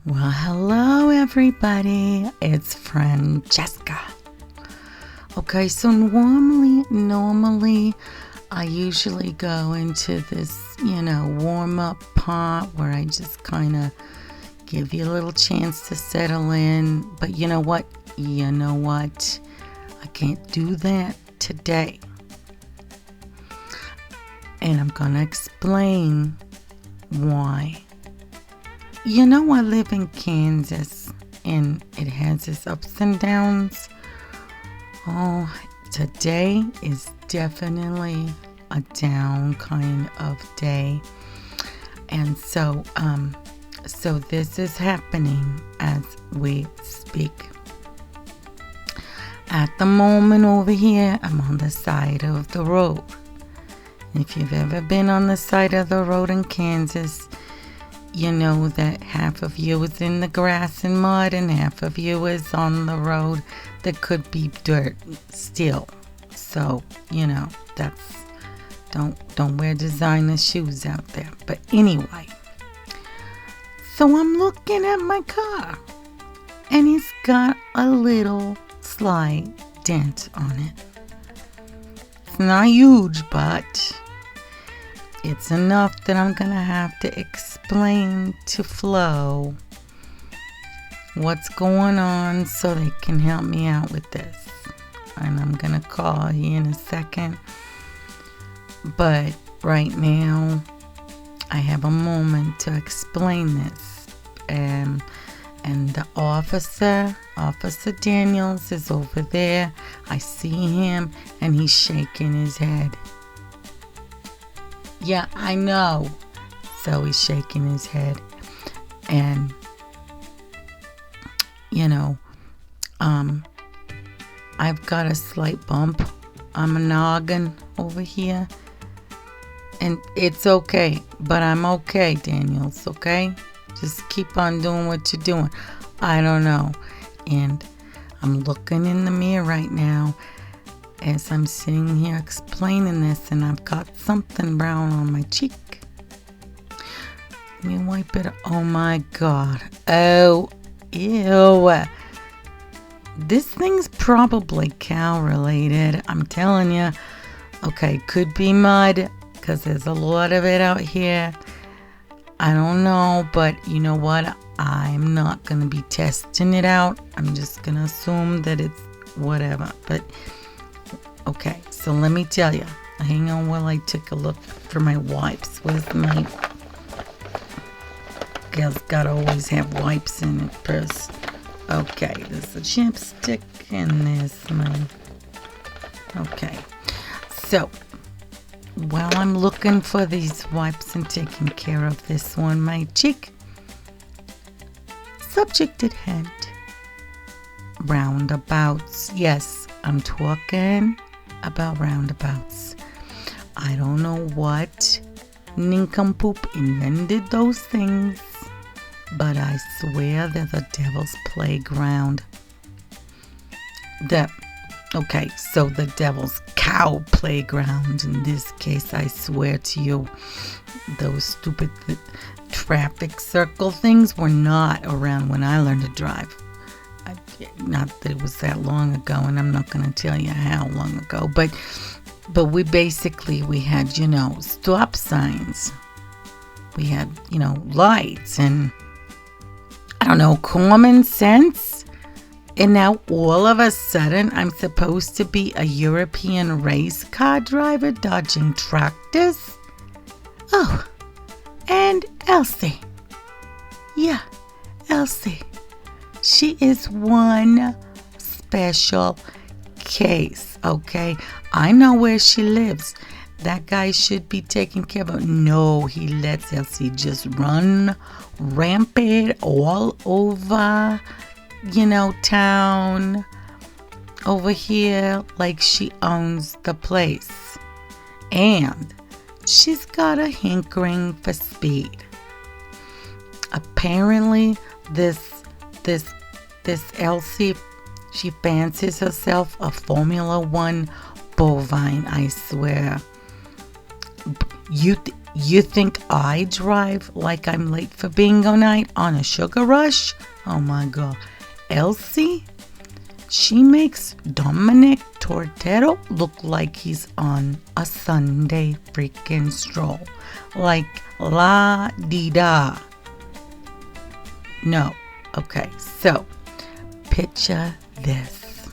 Well, hello everybody. It's Francesca. Okay, so normally I usually go into this, warm up part where I just kind of give you a little chance to settle in. But you know what? I can't do that today. And I'm going to explain why. I live in Kansas, and it has its ups and downs. Oh, today is definitely a down kind of day. And so this is happening as we speak. At the moment over here, I'm on the side of the road. If you've ever been on the side of the road in Kansas, you know that half of you is in the grass and mud and half of you is on the road that could be dirt still. So, that's don't wear designer shoes out there. But anyway, so I'm looking at my car and it's got a little slight dent on it. It's not huge, but it's enough that I'm going to have to explain to Flo what's going on so they can help me out with this. And I'm going to call you in a second. But right now, I have a moment to explain this. And the Officer Daniels is over there. I see him and he's shaking his head. Yeah, I know. So he's shaking his head. And, I've got a slight bump on my noggin over here. And it's okay. But I'm okay, Daniels, okay? Just keep on doing what you're doing. I don't know. And I'm looking in the mirror right now as I'm sitting here explaining this, and I've got something brown on my cheek. Let me wipe it. Oh my God. Oh, ew. This thing's probably cow related. I'm telling you. Okay, could be mud because there's a lot of it out here. I don't know, but you know what? I'm not going to be testing it out. I'm just going to assume that it's whatever. But okay, so let me tell you. Hang on while I take a look for my wipes. Where's my... Girl's gotta always have wipes in her purse. Okay, there's a chapstick and there's my... Okay, so while I'm looking for these wipes and taking care of this on my cheek, subject at hand, roundabouts. Yes, I'm talking about roundabouts. I don't know what nincompoop invented those things, but I swear they're the devil's playground. So the devil's cow playground in this case. I swear to you, those stupid traffic circle things were not around when I learned to drive. Not that it was that long ago, and I'm not going to tell you how long ago, but we had, stop signs. We had, lights and, I don't know, common sense. And now all of a sudden, I'm supposed to be a European race car driver dodging tractors? Oh, and Elsie. Yeah, Elsie. She is one special case, okay? I know where she lives. That guy should be taking care of her. No, he lets Elsie just run rampant all over, town over here like she owns the place. And she's got a hankering for speed. Apparently, this Elsie, she fancies herself a Formula One bovine, I swear. You think I drive like I'm late for bingo night on a sugar rush? Oh my God. Elsie? She makes Dominic Tortero look like he's on a Sunday freaking stroll. Like la-di-da. No. Okay, so picture this.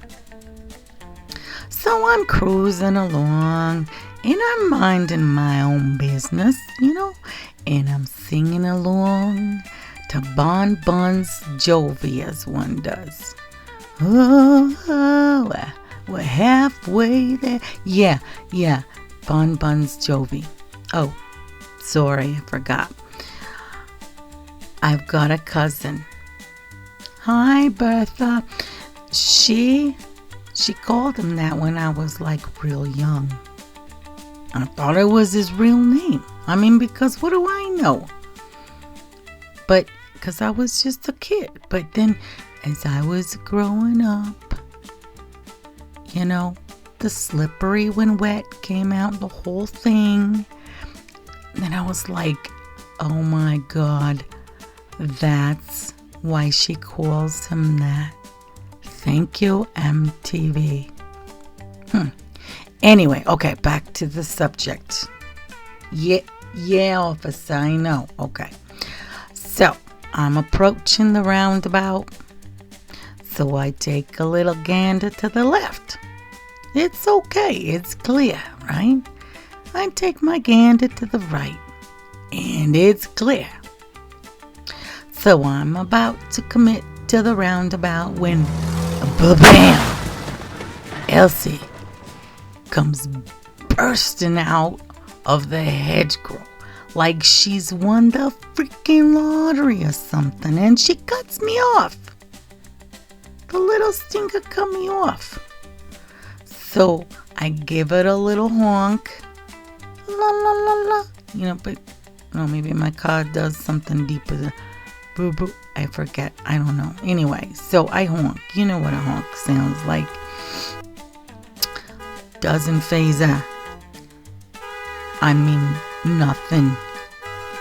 So I'm cruising along and I'm minding my own business, and I'm singing along to Bon Bon's Jovi as one does. Oh, we're halfway there. Yeah, Bon Bon's Jovi. Oh, sorry, I forgot. I've got a cousin. Hi, Bertha. She called him that when I was like real young. I thought it was his real name. I mean, because what do I know? But because I was just a kid. But then as I was growing up, the slippery when wet came out, the whole thing. Then I was like, oh my God, that's why she calls him that. Thank you, MTV. Anyway, okay, back to the subject. Yeah, officer, I know. Okay. So, I'm approaching the roundabout. So I take a little gander to the left. It's okay, it's clear, right? I take my gander to the right. And it's clear. So I'm about to commit to the roundabout when, ba-bam! Elsie comes bursting out of the hedgerow like she's won the freaking lottery or something, and she cuts me off. The little stinker cut me off. So I give it a little honk. La la la la. But maybe my car does something deeper. Boo boo. I forget. I don't know. Anyway, so I honk. You know what a honk sounds like. Doesn't phase her. I mean, nothing.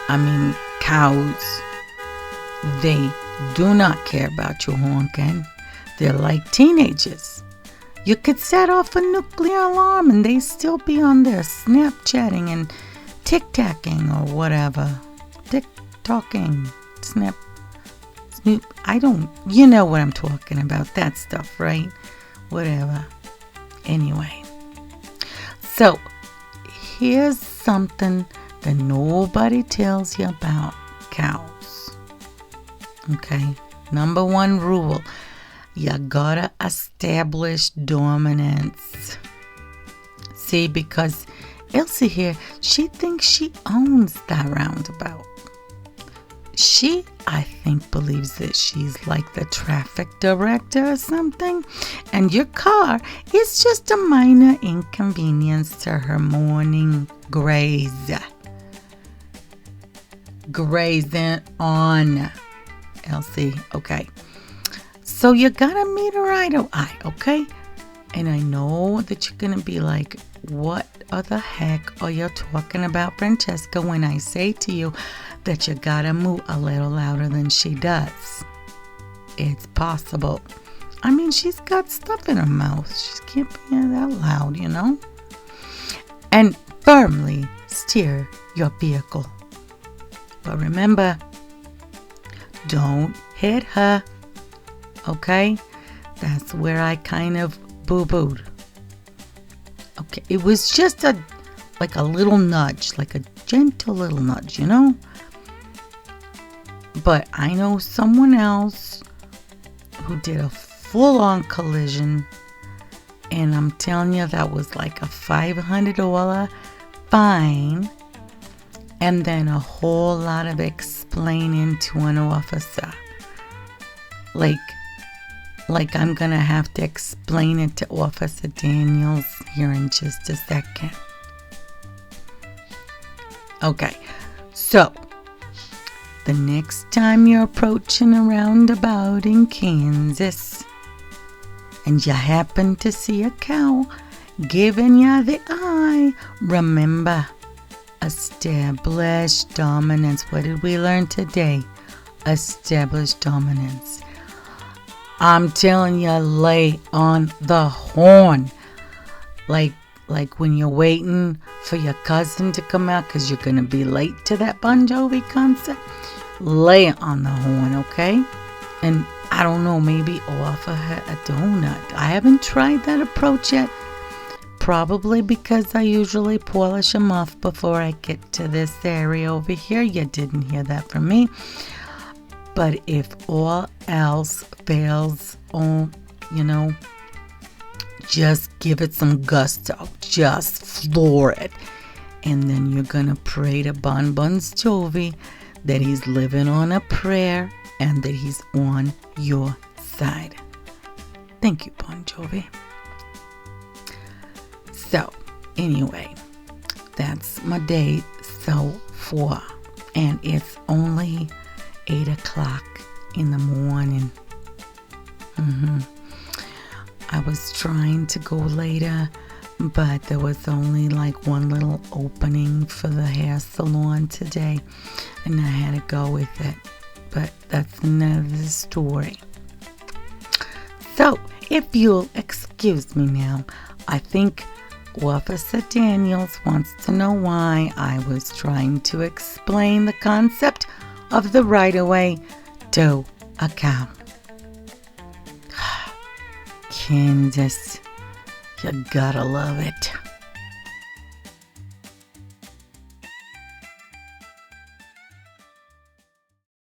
I mean, cows. They do not care about you honking. They're like teenagers. You could set off a nuclear alarm and they still be on there Snapchatting and tic-tacking or whatever. Tick-tocking. Snap. Snoop. You know what I'm talking about. That stuff, right? Whatever. Anyway. So, here's something that nobody tells you about cows. Okay? Number 1 rule. You gotta establish dominance. See, because Elsie here, she thinks she owns that roundabout. She, I think, believes that she's like the traffic director or something, and your car is just a minor inconvenience to her morning graze. Grazing on, Elsie. Okay. So you gotta meet her eye to eye, okay? And I know that you're gonna be like, what the heck are you talking about, Francesca, when I say to you that you gotta move a little louder than she does? It's possible. I mean, she's got stuff in her mouth. She can't be that loud, And firmly steer your vehicle. But remember, don't hit her. Okay? That's where I kind of boo-booed. Okay, it was just like a little nudge, like a gentle little nudge, But I know someone else who did a full-on collision, and I'm telling you, that was like a $500 fine, and then a whole lot of explaining to an officer. Like I'm gonna have to explain it to Officer Daniels here in just a second. Okay, so the next time you're approaching a roundabout in Kansas and you happen to see a cow giving you the eye, remember, Establish dominance. What did we learn today? Establish dominance. I'm telling you, lay on the horn. Like when you're waiting for your cousin to come out because you're going to be late to that Bon Jovi concert. Lay it on the horn, okay? And I don't know, maybe offer her a donut. I haven't tried that approach yet. Probably because I usually polish them off before I get to this area over here. You didn't hear that from me. But if all else fails, just give it some gusto. Just floor it. And then you're going to pray to Bon Jovi that he's living on a prayer and that he's on your side. Thank you, Bon Jovi. So, anyway, that's my day so far. And it's only 8 o'clock in the morning. I was trying to go later, but there was only like one little opening for the hair salon today, and I had to go with it. But that's another story. So, if you'll excuse me now, I think Officer Daniels wants to know why I was trying to explain the concept of the right-of-way to a cow. Kansas, you gotta love it.